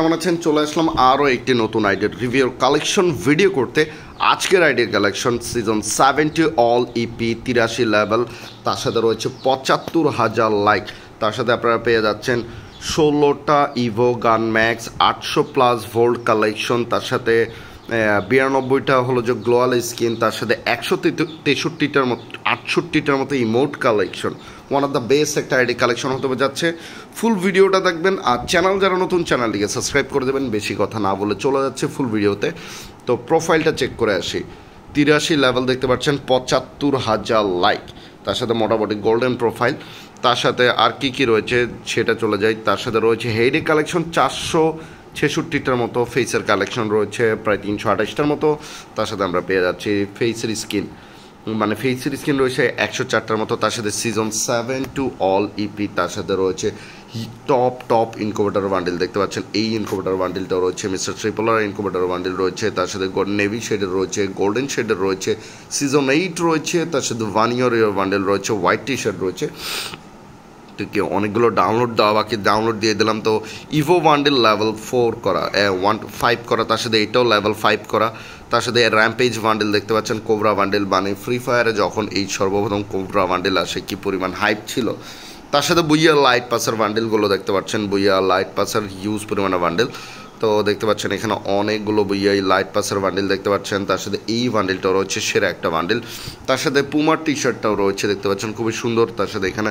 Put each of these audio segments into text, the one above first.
কেমন আছেন? চলে আসলাম আরও একটি নতুন আইডিয়ার রিভিউ কালেকশন ভিডিও করতে। আজকের আইডিয়ার collection season 70 all EP 83 level, তার সাথে রয়েছে ৭৫,০০০ লাইক। তার সাথে আপনারা পেয়ে যাচ্ছেন ১৬টা Evo gun max ৮০০+ volt collection, তার সাথে ৯২টা হলো যে গ্লোয়াল স্কিন, তার সাথে ১৬৩টার মতো ৬৮টার মতো emote collection. One of the best একটা আইডি কালেকশন হতে যাচ্ছে। ফুল ভিডিওটা দেখবেন, আর চ্যানেল যারা নতুন চ্যানেলটিকে সাবস্ক্রাইব করে দেবেন। বেশি কথা না বলে চলে যাচ্ছে ফুল ভিডিওতে। তো প্রোফাইলটা চেক করে আসি। ৮৩ লেভেল দেখতে পাচ্ছেন, ৭৫,০০০ লাইক, তার সাথে মোটামুটি গোল্ডেন প্রোফাইল। তার সাথে আর কি রয়েছে সেটা চলে যায়। তার সাথে রয়েছে হেডি কালেকশন ৪৬৬টার মতো, ফেসের কালেকশন রয়েছে প্রায় ৩২৮টার মতো। তার সাথে আমরা পেয়ে যাচ্ছি ফেসের স্কিন, মানে ফেসের স্কিন রয়েছে ১০৪টার মতো। তার সাথে সিজন 7 অল ইপি, তার সাথে রয়েছে টপ ইনকুবেটর বান্ডিল দেখতে পাচ্ছেন। এই ইনকুবেটর বান্ডিলটাও রয়েছে, মিস্টার ট্রিপলার ইনকুবেটর বান্ডিল রয়েছে, তার সাথে নেভি শেডের রয়েছে, গোল্ডেন শেডের রয়েছে, সিজন 8 রয়েছে, তার সাথে 1 ইয়ার বান্ডিল রয়েছে, হোয়াইট টি শার্ট রয়েছে। অনেকগুলো ডাউনলোড দেওয়া বাকি, ডাউনলোড দিয়ে দিলাম। তো ইভো বান্ডিল লেভেল 4 করা, 5 করা, তার সাথে এটাও লেভেল 5 করা। তার সাথে র্যাম্পেজ বান্ডিল দেখতে পাচ্ছেন, কোবরা বান্ডিল। মানে ফ্রি ফায়ারে যখন এই সর্বপ্রথম কোবরা বান্ডিল আসে কী পরিমাণ হাইপ ছিল। তার সাথে বুইয়া লাইট পাসের বান্ডিলগুলো দেখতে পাচ্ছেন, বুইয়া লাইট পাসের হিউজ পরিমাণে বান্ডিল। তো দেখতে পাচ্ছেন এখানে অনেকগুলো বুইয়া লাইট পাসের বান্ডিল দেখতে পাচ্ছেন। তার সাথে এই বান্ডিলটাও রয়েছে, সেরা একটা বান্ডিল। তার সাথে পুমার টি শার্টটাও রয়েছে দেখতে পাচ্ছেন, খুবই সুন্দর। তার সাথে এখানে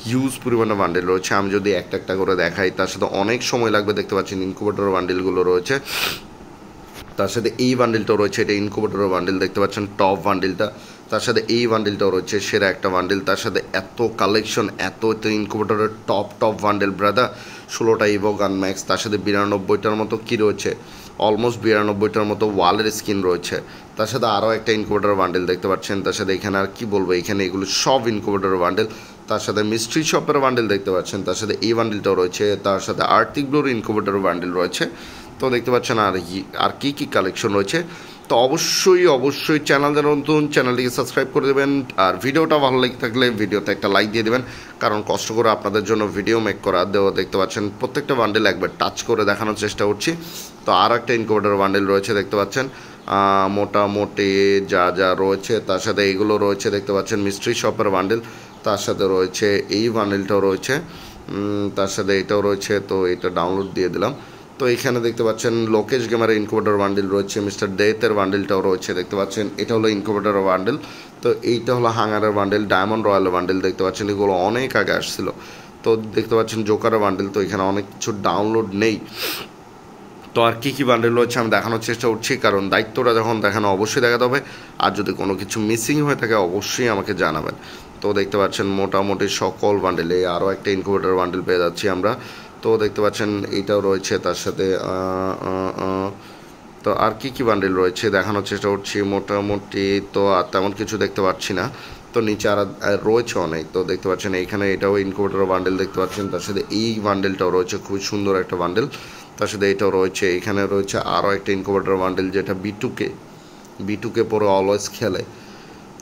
হিউজ পরিমাণে বান্ডিল রয়েছে। আমি যদি একটা করে দেখাই, তার সাথে অনেক সময় লাগবে। দেখতে পাচ্ছেন ইনকুবেটর বান্ডিলগুলো রয়েছে। তার সাথে এই বান্ডিলটাও রয়েছে, এটা ইনকুবেটরের বান্ডিল দেখতে পাচ্ছেন, টপ বান্ডিলটা। তার সাথে এই বান্ডিলটাও রয়েছে, সেরা একটা বান্ডিল। তার সাথে এত কালেকশন, এত ইনকুবেটরের টপ বান্ডিল ব্রাদার। 16টা ইভো গান ম্যাক্স, তার সাথে ৯২টার মতো কী রয়েছে, অলমোস্ট ৯২টার মতো ওয়ালের স্কিন রয়েছে। তার সাথে আরও একটা ইনকুবেটর বান্ডিল দেখতে পাচ্ছেন। তার সাথে এখানে আর কি বলবো, এখানে এগুলো সব ইনকুবেটর বান্ডিল। তার সাথে মিস্ট্রি শপের বান্ডিল দেখতে পাচ্ছেন, তার সাথে এই বান্ডিলটাও রয়েছে। তার সাথে আর্টিক ব্লুর ইনকুবেটর বান্ডিল রয়েছে। তো দেখতে পাচ্ছেন আর কি কালেকশন রয়েছে। তো অবশ্যই চ্যানেল যারা নতুন, চ্যানেলটিকে সাবস্ক্রাইব করে দেবেন। আর ভিডিওটা ভালো লেগে থাকলে ভিডিওতে একটা লাইক দিয়ে দেবেন, কারণ কষ্ট করে আপনাদের জন্য ভিডিও মেক করা দেওয়া। দেখতে পাচ্ছেন প্রত্যেকটা বান্ডিল একবার টাচ করে দেখানোর চেষ্টা করছি। তো আর একটা ইনকুবেটর বান্ডিল রয়েছে দেখতে পাচ্ছেন, মোটামুটি যা রয়েছে। তার সাথে এইগুলো রয়েছে দেখতে পাচ্ছেন, মিস্ট্রি শপের বান্ডিল। তার সাথে রয়েছে এই বান্ডিলটাও রয়েছে, তার সাথে এটাও রয়েছে। তো এটা ডাউনলোড দিয়ে দিলাম। তো এখানে দেখতে পাচ্ছেন লোকেশ গেমারের ইনকুবেটর বান্ডিল রয়েছে, মিস্টার ডেথের বান্ডিলটাও রয়েছে দেখতে পাচ্ছেন। এটা হলো ইনকুবেটর বান্ডিল। তো এইটা হলো হাঙ্গারের বান্ডিল, ডায়মন্ড রয়্যালের বান্ডিল দেখতে পাচ্ছেন। এগুলো অনেক আগে আসছিল। তো দেখতে পাচ্ছেন জোকারের বান্ডিল। তো এখানে অনেক কিছু ডাউনলোড নেই। তো আর কি বান্ডিল রয়েছে আমি দেখানোর চেষ্টা করছি, কারণ দায়িত্বটা যখন দেখানো অবশ্যই দেখাতে হবে। আর যদি কোনো কিছু মিসিং হয়ে থাকে অবশ্যই আমাকে জানাবেন। তো দেখতে পাচ্ছেন মোটামুটি সকল বান্ডিলে আরও একটা ইনকুবেটর বান্ডিল পেয়ে যাচ্ছি আমরা। তো দেখতে পাচ্ছেন এইটাও রয়েছে, তার সাথে তো আর কি বান্ডিল রয়েছে দেখানোর চেষ্টা করছি মোটামুটি। তো আর তেমন কিছু দেখতে পাচ্ছি না। তো নিচে আর রয়েছে অনেক। তো দেখতে পাচ্ছেন এইখানে এটাও ইনকুবেটর বান্ডিল দেখতে পাচ্ছেন। তার সাথে এই বান্ডিলটাও রয়েছে, খুবই সুন্দর একটা বান্ডিল। তার সাথে এটাও রয়েছে। এখানে রয়েছে আরও একটা ইনকুবেটর বান্ডিল, যেটা বিটুকে পরে অলওয়েজ খেলে।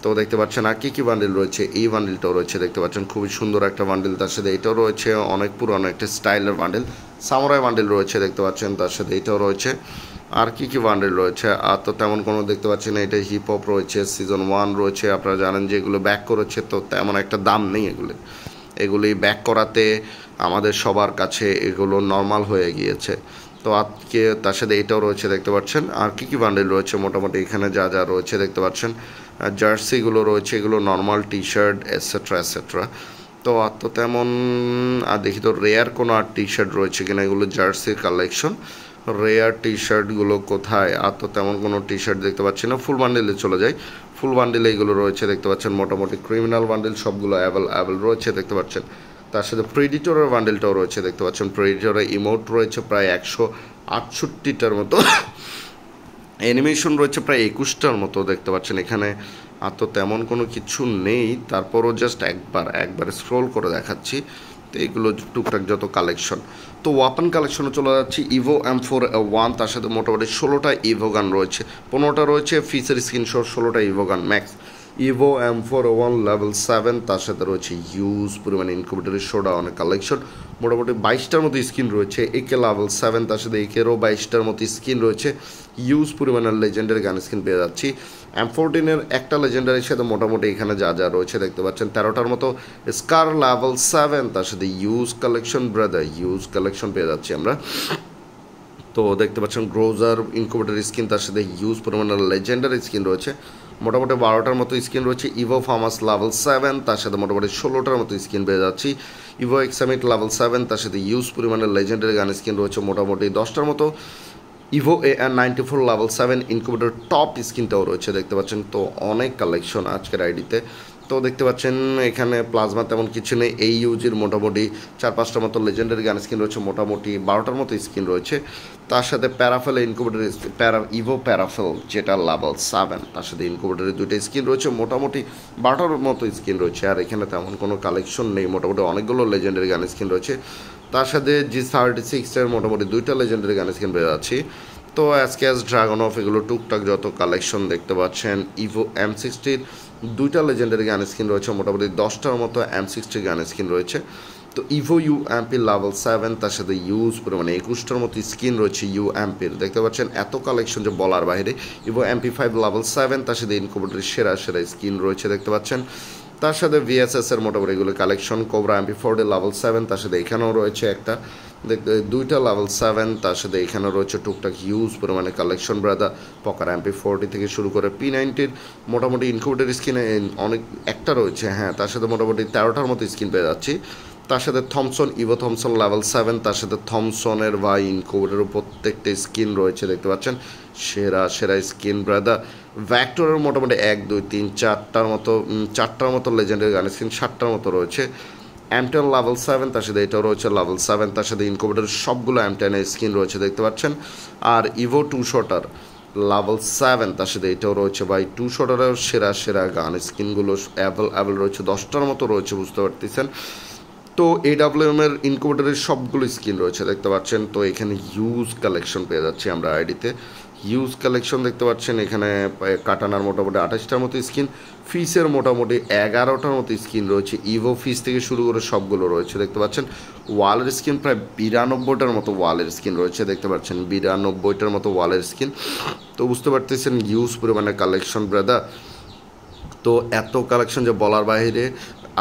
তো দেখতে পাচ্ছেন আর কি বান্ডিল রয়েছে, এই বান্ডিলটাও রয়েছে দেখতে পাচ্ছেন, খুবই সুন্দর একটা বান্ডিল। তার সাথে এটাও রয়েছে, অনেক পুরনো একটা স্টাইলের বান্ডিল। সামুরাই বান্ডিল রয়েছে দেখতে পাচ্ছেন। তার সাথে এটাও রয়েছে। আর কি বান্ডিল রয়েছে আর তো তেমন কোনো দেখতে পাচ্ছি না। এটা হিপ হপ রয়েছে, সিজন 1 রয়েছে। আপনারা জানেন যে এগুলো ব্যাক করেছে, তো তেমন একটা দাম নেই এগুলি ব্যাক করাতে আমাদের সবার কাছে এগুলো নর্মাল হয়ে গিয়েছে। তো আজকে তার সাথে এটাও রয়েছে দেখতে পাচ্ছেন। আর কি বান্ডিল রয়েছে মোটামুটি এখানে যা রয়েছে দেখতে পাচ্ছেন। জার্সিগুলো রয়েছে, এগুলো নর্মাল টি শার্ট এটসেট্রা। তো আর তো তেমন আর দেখি তো রেয়ার কোনো আর টি শার্ট রয়েছে কিনা। এগুলো জার্সির কালেকশন, রেয়ার টি শার্টগুলো কোথায়? আর তো তেমন কোনো টি শার্ট দেখতে পাচ্ছি না। ফুল বান্ডিলে চলে যাই। ফুল বান্ডিলে এগুলো রয়েছে দেখতে পাচ্ছেন, মোটামুটি ক্রিমিনাল বান্ডিল সবগুলো অ্যাভেল রয়েছে দেখতে পাচ্ছেন। তার সাথে প্রেডিটরের বান্ডিলটাও রয়েছে দেখতে পাচ্ছেন। প্রেডিটরের ইমোট রয়েছে প্রায় ১৬৮টার মতো, অ্যানিমেশন রয়েছে প্রায় ২১টার মতো দেখতে পাচ্ছেন এখানে। আর তো তেমন কোনো কিছু নেই। তারপরও জাস্ট একবার স্ক্রোল করে দেখাচ্ছি। তো এগুলো টুকটাক যত কালেকশন। তো ওয়াপন কালেকশনে চলে যাচ্ছি। ইভো M4A1, তার সাথে মোটামুটি 16টা ইভো গান রয়েছে, 15টা রয়েছে ফিচার স্ক্রিনশট, 16টা Evo gun max. Evo M401 level 7, তার সাথে রয়েছে ইউজ পরিমাণে ইনকিউবেটরের শোডাউনের কালেকশন, মোটামুটি 22টার মতো স্কিন রয়েছে। একে লেভেল 7, তার সাথে একেরও 22টার মতো স্কিন রয়েছে। ইউজ পরিমাণের লেজেন্ডারি গান স্কিন পেয়ে যাচ্ছি। M14-এর একটা লেজেন্ডারির সাথে মোটামুটি এখানে যা যা রয়েছে দেখতে পাচ্ছেন 13টার মতো স্কার লেভেল 7, তার সাথে use collection brother, use collection পেয়ে যাচ্ছি আমরা। তো দেখতে পাচ্ছেন গ্রোজার ইনকিউবেটর স্কিন, তার সাথে ইউজ পরিমাণের লেজেন্ডারি স্কিন রয়েছে। মোটামুটি 12টার মতো স্কিন রয়েছে। ইভো ফার্মাস লেভেল 7, তার সাথে মোটামুটি 16টার মতো স্কিন পেয়ে যাচ্ছি। ইভো এক্সামিট লেভেল 7, তার সাথে ইউজ পরিমাণের লেজেন্ডারি গান স্কিন রয়েছে মোটামুটি 10টার মতো। Evo AN94 level 7 incubator top স্কিনটাও রয়েছে দেখতে পাচ্ছেন। তো অনেক কালেকশন আজকের আইডিতে। তো দেখতে পাচ্ছেন এখানে প্লাজমা তেমন কিছু নেই। এই ইউজির মোটামুটি 4-5টার মতো লেজেন্ডারি গান স্কিন রয়েছে, মোটামুটি 12টার মতো স্কিন রয়েছে। তার সাথে প্যারাফেল ইনকিউবেটর ইভো প্যারাফেল যেটা লেভেল 7, তার সাথে ইনকিউবেটরের 2টা স্কিন রয়েছে, মোটামুটি 12টার মতো স্কিন রয়েছে। আর এখানে তেমন কোনো কালেকশন নেই, মোটামুটি অনেকগুলো লেজেন্ডারি গান স্কিন রয়েছে। তার সাথে G36-এর মোটামুটি 2টা লেজেন্ডারি গান স্কিন পেয়ে যাচ্ছি। তো অ্যাসক্যাস ড্রাগন অফ এগুলো টুকটাক যত কালেকশন দেখতে পাচ্ছেন। ইভো M60-র 2টা লেজেন্ডারি গান স্কিন রয়েছে, মোটামুটি 10টার মতো M60 গান স্কিন রয়েছে। তো ইভো UMP লেভেল 7, তার সাথে ইউজ পরিমাণে 21টার মতো স্কিন রয়েছে UMP-র দেখতে পাচ্ছেন। এত কালেকশন যে বলার বাইরে। ইভো MP5 লেভেল 7, তার সাথে ইনকিউবেটরের সেরা সেরা স্কিন রয়েছে দেখতে পাচ্ছেন। তার সাথে VSS-এর মোটামুটি এগুলো কালেকশন। কোবরা MP40 লেভেল 7, তার সাথে এখানেও রয়েছে একটা দেখতে 2টা লেভেল 7, তার সাথে এখানেও রয়েছে টুকটাক হিউজ পরিমাণে কালেকশন ব্রাদার। পকার MP40 থেকে শুরু করে P90-র মোটামুটি ইনকিউবেটর স্কিনে অনেক একটা রয়েছে, হ্যাঁ। তার সাথে মোটামুটি 13টার মতো স্কিন পেয়ে যাচ্ছি। তার সাথে থমসন ইভো থমসন লেভেল 7, তার সাথে থমসনের বা ইনকিউবেটরের প্রত্যেকটা স্কিন রয়েছে দেখতে পাচ্ছেন। সেরা সেরা স্কিন ব্রাদার। ভ্যাক্টরের মোটামুটি 1 2 3 4টার মতো লেজেন্ডারি গান স্কিন 7টার মতো রয়েছে। M10 লেভেল 7, তার সাথে এটাও রয়েছে লেভেল 7, তার সাথে ইনকিউবেটরের সবগুলো M10-এর স্কিন রয়েছে দেখতে পাচ্ছেন। আর ইভো 2 শটার লেভেল 7, তার সাথে এটাও রয়েছে ভাই। 2 শটারের সেরা সেরা গান স্কিনগুলো অ্যাভেলেবল রয়েছে, 10টার মতো রয়েছে বুঝতে পারতেছেন। তো AWM-এর ইনকিউবেটরের সবগুলো স্কিন রয়েছে দেখতে পাচ্ছেন। তো এখানে হিউজ কালেকশন পেয়ে যাচ্ছি আমরা আইডিতে, হিউজ কালেকশন দেখতে পাচ্ছেন। এখানে কাটানার মোটামুটি 28টার মতো স্কিন, ফিসের মোটামুটি 11টার মতো স্কিন রয়েছে। ইভো ফিস থেকে শুরু করে সবগুলো রয়েছে দেখতে পাচ্ছেন। ওয়ালের স্কিন প্রায় 92টার মতো ওয়ালের স্কিন রয়েছে দেখতে পাচ্ছেন, 92টার মতো ওয়ালের স্কিন। তো বুঝতে পারতেছেন হিউজ পরিমাণে কালেকশন ব্রাদার। তো এত কালেকশন যে বলার বাইরে।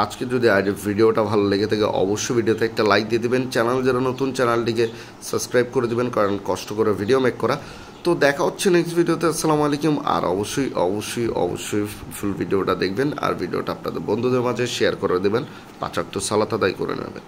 আজকে যদি ভিডিওটা ভালো লেগে থাকে অবশ্যই ভিডিওতে একটা লাইক দিয়ে দেবেন। চ্যানেল যারা নতুন চ্যানেলটিকে সাবস্ক্রাইব করে দেবেন, কারণ কষ্ট করে ভিডিও মেক করা। তো দেখা হচ্ছে নেক্সট ভিডিওতে। আসসালামু আলাইকুম। আর অবশ্যই অবশ্যই অবশ্যই ফুল ভিডিওটা দেখবেন, আর ভিডিওটা আপনাদের বন্ধুদের মাঝে শেয়ার করে দেবেন। 5 ওয়াক্ত সালাত আদায় করে নেবেন।